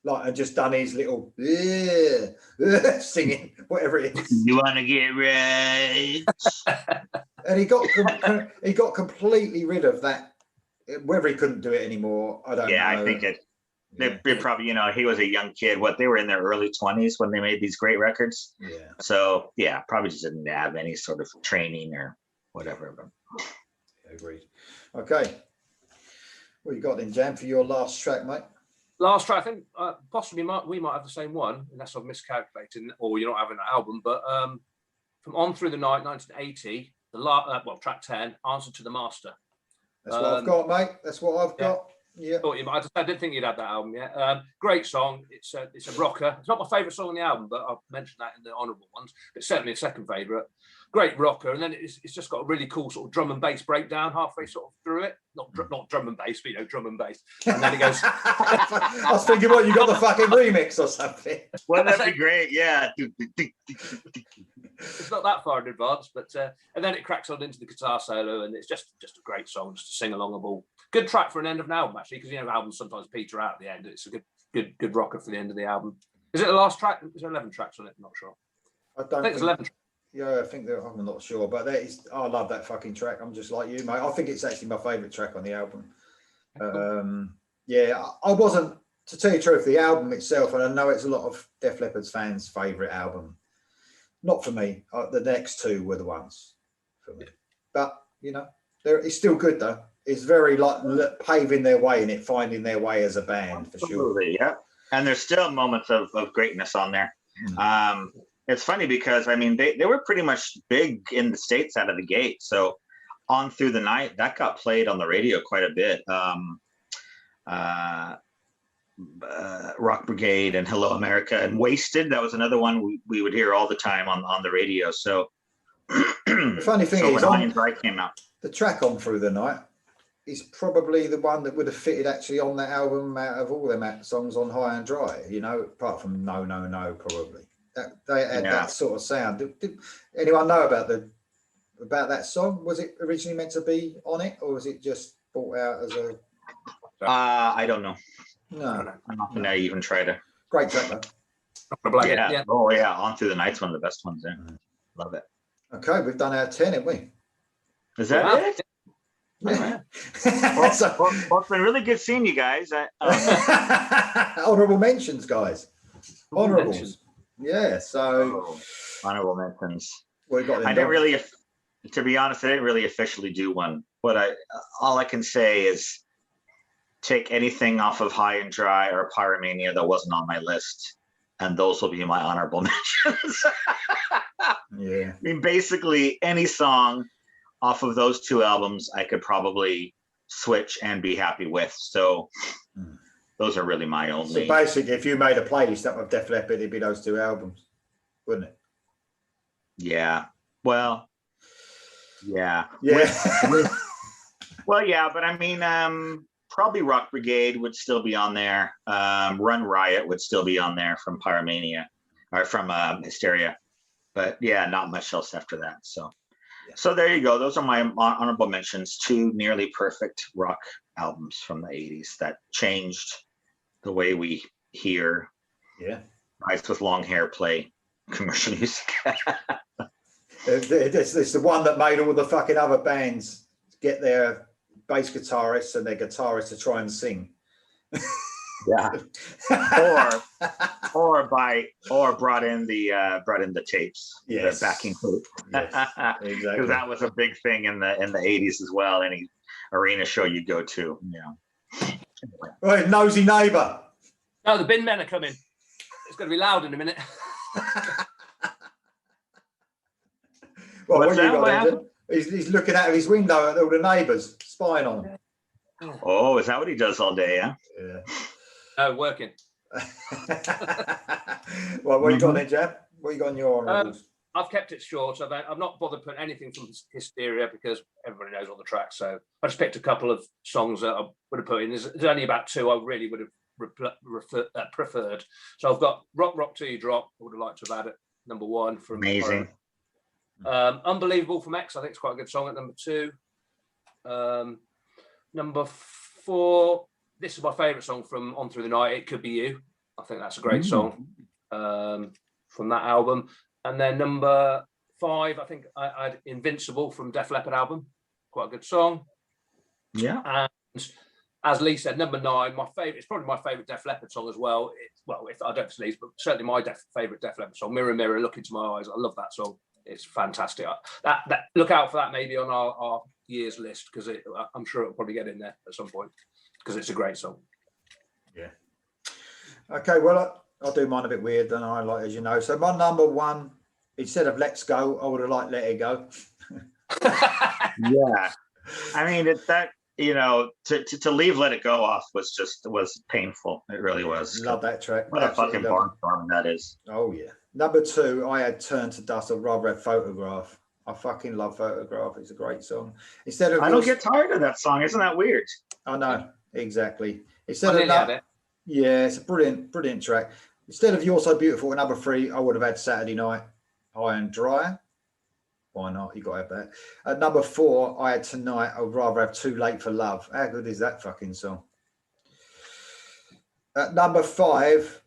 like, and just done his little singing, whatever it is. You want to get rich? And he got completely rid of that. Whether he couldn't do it anymore, I don't know. Yeah, I think they probably, you know, he was a young kid. They were in their early 20s when they made these great records. Yeah. So yeah, probably just didn't have any sort of training or whatever. Yeah, agreed. Okay. What you got then, Jan, for your last track, mate? Last track, I think possibly we might have the same one, unless I've miscalculated, or you're not having that album. But from On Through the Night, 1980, track 10, Answer to the Master. That's what I've got, mate. That's what I've got. Yeah. I didn't think you'd have that album yet. Great song. It's a rocker. It's not my favourite song on the album, but I've mentioned that in the honourable ones. It's certainly a second favourite. Great rocker, and then it's just got a really cool sort of drum and bass breakdown halfway sort of through it. Not drum and bass, but you know, drum and bass. And then it goes. I was thinking, what, you got the fucking remix or something? Well, that'd be great. Yeah. It's not that far in advance, but and then it cracks on into the guitar solo, and it's just a great song just to sing along a ball. Good track for an end of an album, actually, because you know albums sometimes peter out at the end. It's a good rocker for the end of the album. Is it the last track? Is there 11 tracks on it? I'm not sure. I think it's 11. Yeah, I think that, I'm not sure, but I love that fucking track. I'm just like you, mate. I think it's actually my favourite track on the album. Yeah, I wasn't, to tell you the truth, the album itself, and I know it's a lot of Def Leppard's fans' favourite album. Not for me. The next two were the ones for me. But, you know, it's still good, though. It's very like paving their way in it, finding their way as a band, for sure. Yeah. And there's still moments of greatness on there. It's funny because, I mean, they were pretty much big in the States out of the gate. So On Through the Night, that got played on the radio quite a bit. Rock Brigade and Hello America and Wasted, that was another one we would hear all the time on the radio. So the funny thing is, when Iron Dry came out, the track On Through the Night is probably the one that would have fitted actually on that album out of all them songs on High and Dry, you know, apart from No, No, No, probably. They had that sort of sound. Did anyone know about that song? Was it originally meant to be on it, or was it just brought out as a? I don't know. No, I'm not gonna even try to. Great track though. Yeah. Oh yeah, On Through the Night's one of the best ones. Yeah. Love it. Okay, we've done our 10, haven't we? Is that it? Yeah. Well, it's been really good seeing you guys. Honourable mentions, guys. Honourables. Yeah, so honourable mentions. We got. I didn't really, to be honest, I didn't really officially do one. But all I can say is take anything off of High and Dry or Pyromania that wasn't on my list, and those will be my honourable mentions. Yeah. I mean, basically any song off of those two albums I could probably switch and be happy with. So those are really my only. So basically, if you made a playlist up of Def Leppard, it'd be those two albums, wouldn't it? Yeah. Well. Yeah. Yeah. Well, yeah, but I mean, probably Rock Brigade would still be on there. Run Riot would still be on there from Pyromania or from Hysteria. But yeah, not much else after that. So there you go. Those are my honorable mentions. Two nearly perfect rock albums from the 80s that changed the way we hear Yeah. Guys with long hair play commercial music. It's the one that made all the fucking other bands get their bass guitarists and their guitarists to try and sing. Yeah. or brought in the tapes, yes. the backing tape. Yes, exactly. Because that was a big thing in the 80s as well. Any arena show you go to, Right, nosy neighbour. No, the bin men are coming. It's going to be loud in a minute. Well, What's what you that? got? He's looking out of his window at all the neighbours, spying on him. Oh, is that what he does all day? Yeah. Yeah. No, working. Well, what you got there, Jeb? What you got in your honourables? I've kept it short. I've not bothered putting anything from Hysteria because everybody knows all the tracks. So I just picked a couple of songs that I would have put in. There's only about two I really would have preferred. So I've got Rock Till You Drop. I would have liked to have had it number one from Amazing. Unbelievable from X. I think it's quite a good song at number two. Number four. This is my favourite song from On Through the Night. It Could Be You. I think that's a great song from that album. And then number five, I think I had Invincible from Def Leppard album. Quite a good song. Yeah. And as Lee said, number nine, my favourite. It's probably my favourite Def Leppard song as well. If I don't Lee's, but certainly my favourite Def Leppard song, Mirror Mirror, Look Into My Eyes. I love that song. It's fantastic. That look out for that maybe on our year's list because I'm sure it'll probably get in there at some point because it's a great song. Yeah. Okay, well, I'll do mine a bit weird than I like, as you know. So my number one, instead of Let's Go, I would have liked Let It Go. Yeah. I mean, to leave Let It Go off was painful. It really was. Love that track. What a fucking barnstorm that is. Oh, yeah. Number two, I had Turn to Dust. I'd rather have Photograph. I fucking love Photograph. It's a great song. Instead of I don't get tired of that song. Isn't that weird? I know, exactly. Instead of that, yeah, it's a brilliant track. Instead of You're So Beautiful at number three, I would have had Saturday Night, High and Dry. Why not? You got to have that. At number four, I had Tonight. I would rather have Too Late for Love. How good is that fucking song? At number five,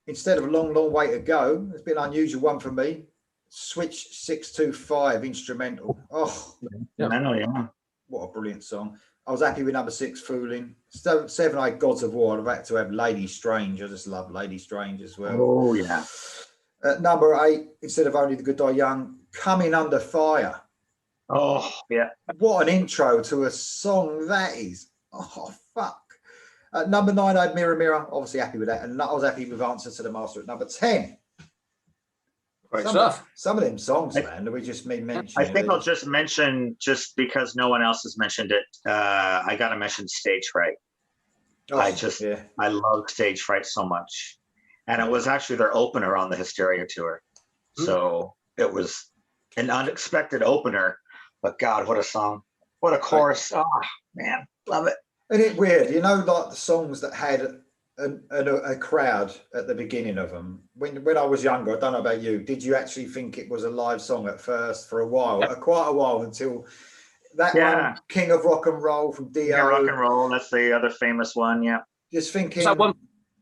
instead of Long, Long Way to Go, it's been an unusual one for me. Switch 625 instrumental. Oh, yeah. I know, yeah. What a brilliant song. I was happy with number six, Fooling. 7, 8, Gods of War. I'd have had to have Lady Strange. I just love Lady Strange as well. Oh, yeah. At number 8, instead of Only the Good Die Young, Coming Under Fire. Oh, yeah. What an intro to a song that is. Oh, fuck. At number 9, I had Mirror Mirror. Obviously happy with that. And I was happy with Answer to the Master at number 10. Great stuff. Some of them songs, man, that we just made mention. I think I'll just mention, just because no one else has mentioned it, I got to mention Stage Fright. Oh, I love Stage Fright so much. And it was actually their opener on the Hysteria tour. So it was an unexpected opener, but God, what a song. What a chorus. Oh, man, love it. Isn't it weird? You know, like the songs that had a crowd at the beginning of them. When I was younger, I don't know about you, did you actually think it was a live song at first for a while? Quite a while until that one, King of Rock and Roll from Dio. Yeah, Rock and Roll, that's the other famous one, yeah. Just thinking. Is that one?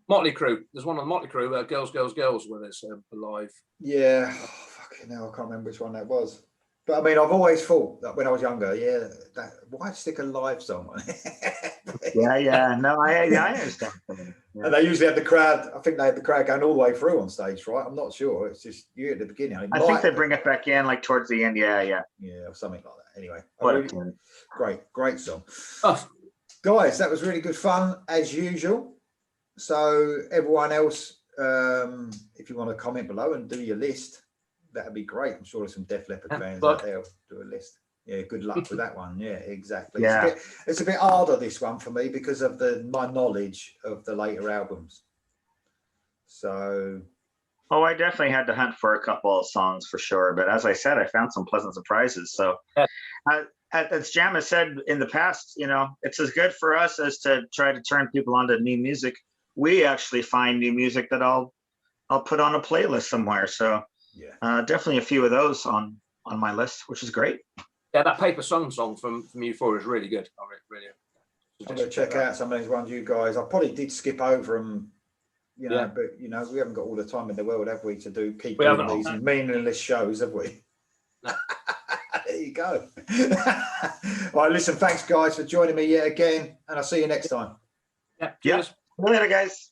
Motley Crue. There's one on Motley Crue, Girls, Girls, Girls, where it's live. Yeah. Oh, fucking hell, I can't remember which one that was. But I mean, I've always thought that when I was younger, why stick a live song on it? Yeah. No, I understand. Yeah. And they usually have the crowd, I think they have the crowd going all the way through on stage, right? I'm not sure. It's just you at the beginning. I think they bring it back in like towards the end. Yeah. Yeah, or something like that. Anyway, great song. Oh. Guys, that was really good fun as usual. So everyone else, if you want to comment below and do your list, that'd be great. I'm sure there's some Def Leppard fans out there who'll do a list. Yeah, good luck with that one. Yeah, exactly. Yeah. It's a bit harder, this one, for me because of my knowledge of the later albums. So. Oh, I definitely had to hunt for a couple of songs for sure. But as I said, I found some pleasant surprises. So as Jam has said in the past, it's as good for us as to try to turn people onto new music. We actually find new music that I'll put on a playlist somewhere. So definitely a few of those on my list, which is great. Yeah, that Paper Song from U4 is really good. I'm going to check out some of these ones, you guys. I probably did skip over them, you know, but you know, we haven't got all the time in the world, have we, to keep We doing haven't. these meaningless shows, have we? No. There you go. All right, listen, thanks guys for joining me yet again, and I'll see you next time. Yeah. Yeah. Cheers. Later, guys.